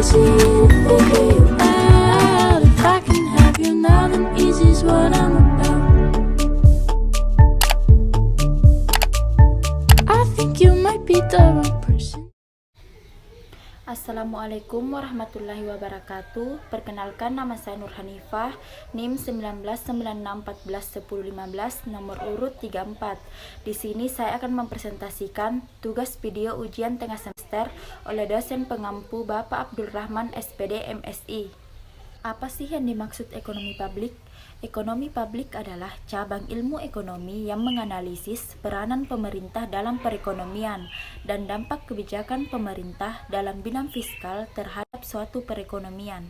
see you, figure you out. If I can have you now, then easy's what I'm about. I think you might be the wrong person. Assalamualaikum warahmatullahi wabarakatuh. Perkenalkan, nama saya Nur Hanifah, NIM 1996141015, nomor urut 34. Di sini saya akan mempresentasikan tugas video ujian tengah semester oleh dosen pengampu Bapak Abdul Rahman SPD MSI. Apa sih yang dimaksud ekonomi publik? Ekonomi publik adalah cabang ilmu ekonomi yang menganalisis peranan pemerintah dalam perekonomian dan dampak kebijakan pemerintah dalam bidang fiskal terhadap suatu perekonomian.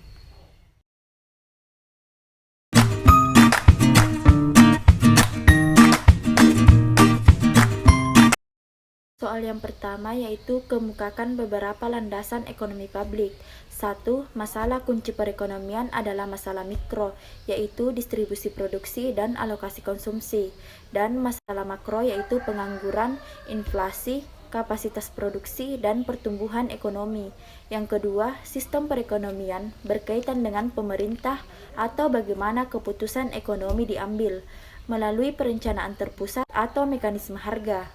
Soal yang pertama yaitu kemukakan beberapa landasan ekonomi publik. 1. Masalah kunci perekonomian adalah masalah mikro, yaitu distribusi produksi dan alokasi konsumsi, dan masalah makro yaitu pengangguran, inflasi, kapasitas produksi, dan pertumbuhan ekonomi. Yang kedua, sistem perekonomian berkaitan dengan pemerintah atau bagaimana keputusan ekonomi diambil, melalui perencanaan terpusat atau mekanisme harga.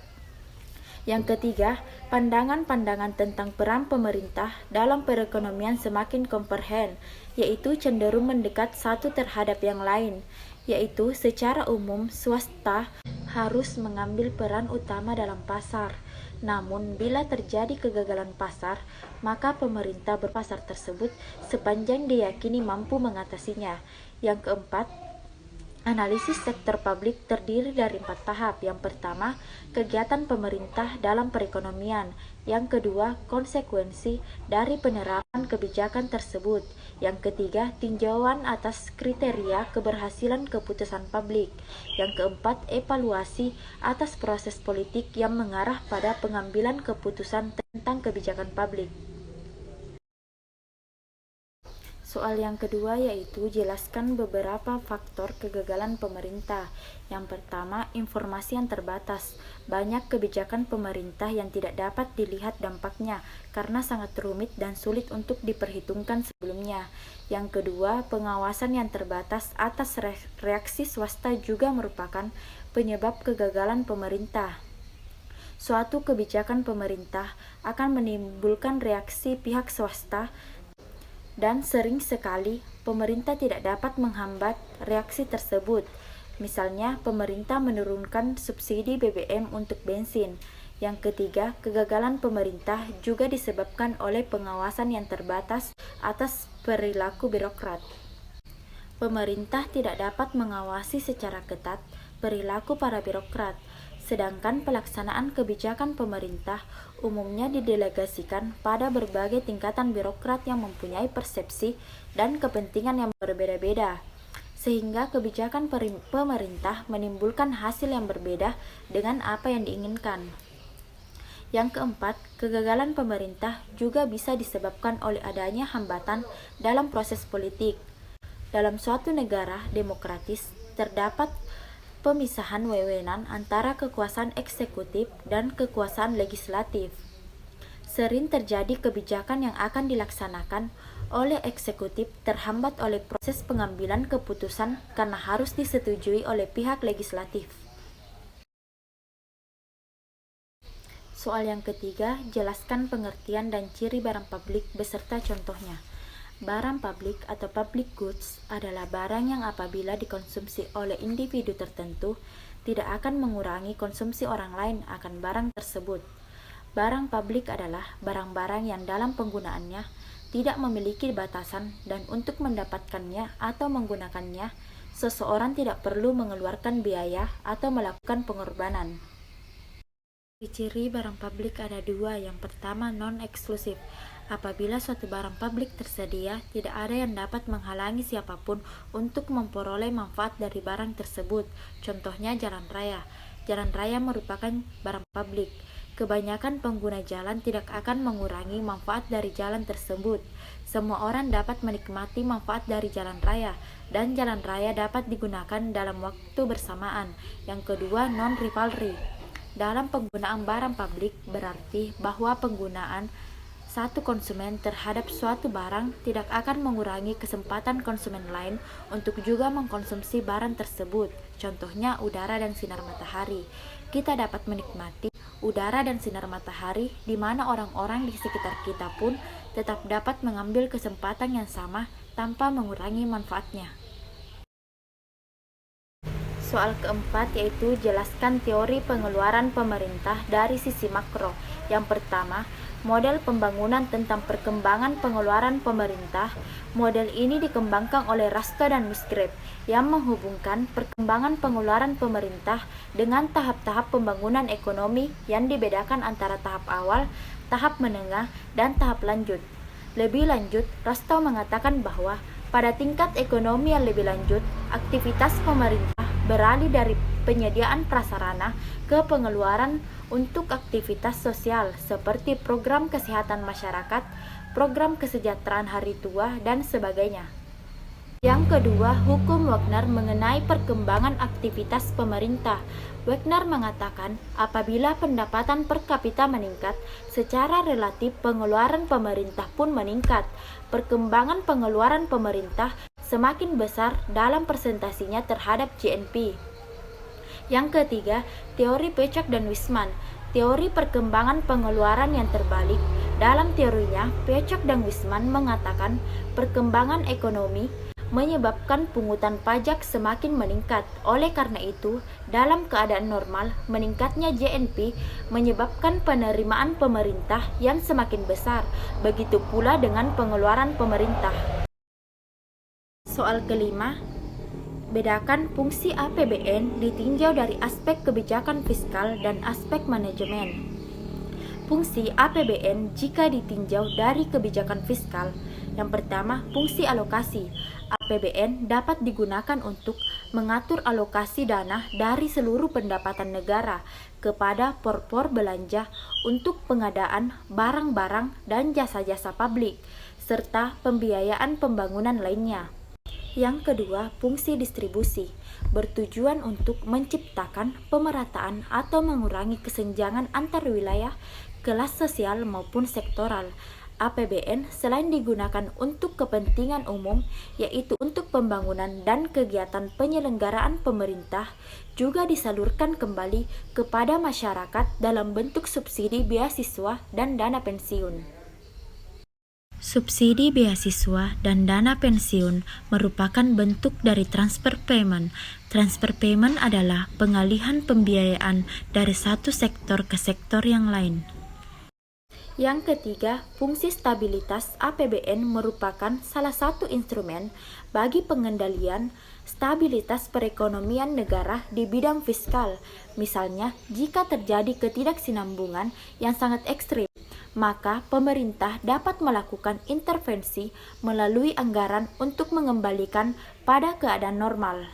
Yang ketiga, pandangan-pandangan tentang peran pemerintah dalam perekonomian semakin komprehen, yaitu cenderung mendekat satu terhadap yang lain, yaitu secara umum swasta harus mengambil peran utama dalam pasar. Namun, bila terjadi kegagalan pasar, maka pemerintah berpasar tersebut sepanjang diyakini mampu mengatasinya. Yang keempat, analisis sektor publik terdiri dari 4 tahap. Yang pertama, kegiatan pemerintah dalam perekonomian. Yang kedua, konsekuensi dari penerapan kebijakan tersebut. Yang ketiga, tinjauan atas kriteria keberhasilan keputusan publik. Yang keempat, evaluasi atas proses politik yang mengarah pada pengambilan keputusan tentang kebijakan publik. Soal yang kedua yaitu jelaskan beberapa faktor kegagalan pemerintah. Yang pertama, informasi yang terbatas. Banyak kebijakan pemerintah yang tidak dapat dilihat dampaknya karena sangat rumit dan sulit untuk diperhitungkan sebelumnya. Yang kedua, pengawasan yang terbatas atas reaksi swasta juga merupakan penyebab kegagalan pemerintah. Suatu kebijakan pemerintah akan menimbulkan reaksi pihak swasta, dan sering sekali pemerintah tidak dapat menghambat reaksi tersebut. Misalnya, pemerintah menurunkan subsidi BBM untuk bensin. Yang ketiga, kegagalan pemerintah juga disebabkan oleh pengawasan yang terbatas atas perilaku birokrat. Pemerintah tidak dapat mengawasi secara ketat perilaku para birokrat, sedangkan pelaksanaan kebijakan pemerintah umumnya didelegasikan pada berbagai tingkatan birokrat yang mempunyai persepsi dan kepentingan yang berbeda-beda, sehingga kebijakan pemerintah menimbulkan hasil yang berbeda dengan apa yang diinginkan. Yang keempat, kegagalan pemerintah juga bisa disebabkan oleh adanya hambatan dalam proses politik. Dalam suatu negara demokratis, terdapat pemisahan wewenang antara kekuasaan eksekutif dan kekuasaan legislatif. Sering terjadi kebijakan yang akan dilaksanakan oleh eksekutif terhambat oleh proses pengambilan keputusan karena harus disetujui oleh pihak legislatif. Soal yang ketiga, jelaskan pengertian dan ciri barang publik beserta contohnya. Barang publik atau public goods adalah barang yang apabila dikonsumsi oleh individu tertentu tidak akan mengurangi konsumsi orang lain akan barang tersebut. Barang publik adalah barang-barang yang dalam penggunaannya tidak memiliki batasan dan untuk mendapatkannya atau menggunakannya seseorang tidak perlu mengeluarkan biaya atau melakukan pengorbanan. Ciri barang publik ada 2. Yang pertama, non-eksklusif. Apabila suatu barang publik tersedia, tidak ada yang dapat menghalangi siapapun untuk memperoleh manfaat dari barang tersebut. Contohnya jalan raya. Jalan raya merupakan barang publik. Kebanyakan pengguna jalan tidak akan mengurangi manfaat dari jalan tersebut. Semua orang dapat menikmati manfaat dari jalan raya, dan jalan raya dapat digunakan dalam waktu bersamaan. Yang kedua, non-rivalry. Dalam penggunaan barang publik berarti bahwa penggunaan satu konsumen terhadap suatu barang tidak akan mengurangi kesempatan konsumen lain untuk juga mengkonsumsi barang tersebut. Contohnya udara dan sinar matahari. Kita dapat menikmati udara dan sinar matahari di mana orang-orang di sekitar kita pun tetap dapat mengambil kesempatan yang sama tanpa mengurangi manfaatnya. Soal keempat yaitu jelaskan teori pengeluaran pemerintah dari sisi makro. Yang pertama, model pembangunan tentang perkembangan pengeluaran pemerintah. Model ini dikembangkan oleh Rasto dan Musgrave yang menghubungkan perkembangan pengeluaran pemerintah dengan tahap-tahap pembangunan ekonomi yang dibedakan antara tahap awal, tahap menengah, dan tahap lanjut. Lebih lanjut, Rasto mengatakan bahwa pada tingkat ekonomi yang lebih lanjut, aktivitas pemerintah beralih dari penyediaan prasarana ke pengeluaran untuk aktivitas sosial seperti program kesehatan masyarakat, program kesejahteraan hari tua, dan sebagainya. Yang kedua, hukum Wagner mengenai perkembangan aktivitas pemerintah. Wagner mengatakan apabila pendapatan per kapita meningkat, secara relatif pengeluaran pemerintah pun meningkat. Perkembangan pengeluaran pemerintah semakin besar dalam persentasinya terhadap GNP. Yang ketiga, teori Pechok dan Wisman. Teori perkembangan pengeluaran yang terbalik. Dalam teorinya, Pechok dan Wisman mengatakan perkembangan ekonomi menyebabkan pungutan pajak semakin meningkat. Oleh karena itu, dalam keadaan normal, meningkatnya GNP menyebabkan penerimaan pemerintah yang semakin besar. Begitu pula dengan pengeluaran pemerintah. Soal kelima, bedakan fungsi APBN ditinjau dari aspek kebijakan fiskal dan aspek manajemen. Fungsi APBN jika ditinjau dari kebijakan fiskal. Yang pertama, fungsi alokasi. APBN dapat digunakan untuk mengatur alokasi dana dari seluruh pendapatan negara kepada por-por belanja untuk pengadaan barang-barang dan jasa-jasa publik, serta pembiayaan pembangunan lainnya. Yang kedua, fungsi distribusi bertujuan untuk menciptakan pemerataan atau mengurangi kesenjangan antar wilayah, kelas sosial maupun sektoral. APBN selain digunakan untuk kepentingan umum, yaitu untuk pembangunan dan kegiatan penyelenggaraan pemerintah, juga disalurkan kembali kepada masyarakat dalam bentuk subsidi beasiswa dan dana pensiun. Subsidi beasiswa dan dana pensiun merupakan bentuk dari transfer payment. Transfer payment adalah pengalihan pembiayaan dari satu sektor ke sektor yang lain. Yang ketiga, fungsi stabilitas APBN merupakan salah satu instrumen bagi pengendalian stabilitas perekonomian negara di bidang fiskal. Misalnya, jika terjadi ketidaksinambungan yang sangat ekstrim, maka pemerintah dapat melakukan intervensi melalui anggaran untuk mengembalikan pada keadaan normal.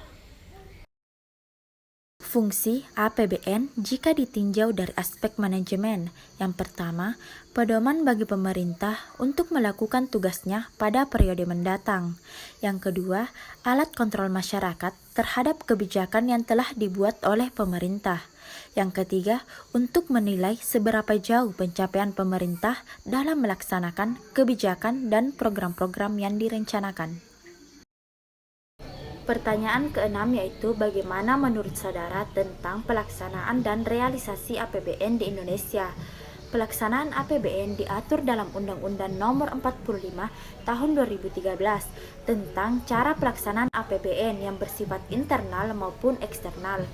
Fungsi APBN jika ditinjau dari aspek manajemen. Yang pertama, pedoman bagi pemerintah untuk melakukan tugasnya pada periode mendatang. Yang kedua, alat kontrol masyarakat terhadap kebijakan yang telah dibuat oleh pemerintah. Yang ketiga, untuk menilai seberapa jauh pencapaian pemerintah dalam melaksanakan kebijakan dan program-program yang direncanakan. Pertanyaan keenam yaitu bagaimana menurut saudara tentang pelaksanaan dan realisasi APBN di Indonesia. Pelaksanaan APBN diatur dalam Undang-Undang Nomor 45 Tahun 2013 tentang cara pelaksanaan APBN yang bersifat internal maupun eksternal.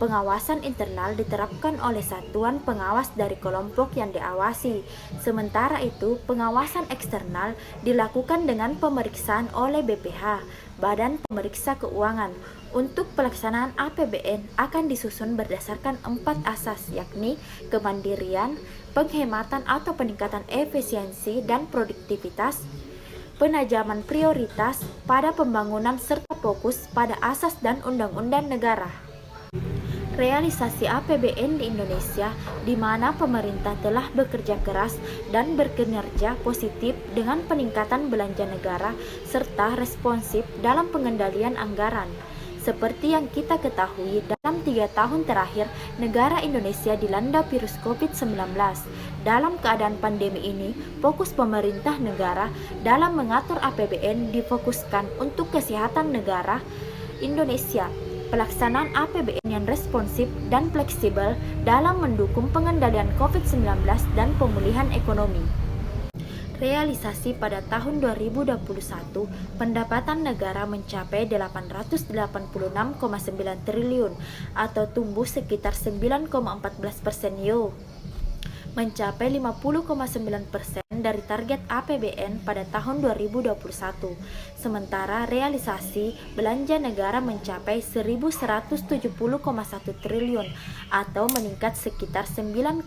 Pengawasan internal diterapkan oleh satuan pengawas dari kelompok yang diawasi. Sementara itu, pengawasan eksternal dilakukan dengan pemeriksaan oleh BPH, Badan Pemeriksa Keuangan. Untuk pelaksanaan APBN akan disusun berdasarkan 4 asas, yakni kemandirian, penghematan atau peningkatan efisiensi dan produktivitas, penajaman prioritas pada pembangunan serta fokus pada asas dan undang-undang negara. Realisasi APBN di Indonesia, di mana pemerintah telah bekerja keras dan berkinerja positif dengan peningkatan belanja negara serta responsif dalam pengendalian anggaran. Seperti yang kita ketahui, dalam 3 tahun terakhir, negara Indonesia dilanda virus COVID-19. Dalam keadaan pandemi ini, fokus pemerintah negara dalam mengatur APBN difokuskan untuk kesehatan negara Indonesia. Pelaksanaan APBN yang responsif dan fleksibel dalam mendukung pengendalian COVID-19 dan pemulihan ekonomi. Realisasi pada tahun 2021, pendapatan negara mencapai 886,9 triliun atau tumbuh sekitar 9,14% mencapai 50,9% dari target APBN pada tahun 2021. Sementara realisasi belanja negara mencapai 1.170,1 triliun atau meningkat sekitar 9,8%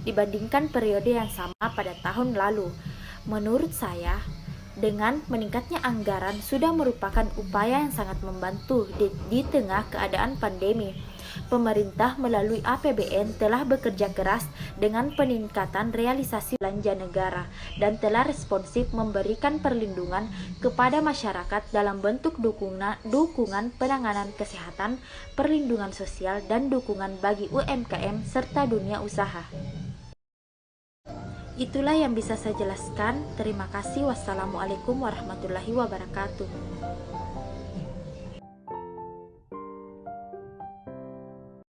dibandingkan periode yang sama pada tahun lalu. Menurut saya, dengan meningkatnya anggaran sudah merupakan upaya yang sangat membantu di tengah keadaan pandemi. Pemerintah melalui APBN telah bekerja keras dengan peningkatan realisasi belanja negara dan telah responsif memberikan perlindungan kepada masyarakat dalam bentuk dukungan penanganan kesehatan, perlindungan sosial, dan dukungan bagi UMKM serta dunia usaha. Itulah yang bisa saya jelaskan. Terima kasih. Wassalamualaikum warahmatullahi wabarakatuh.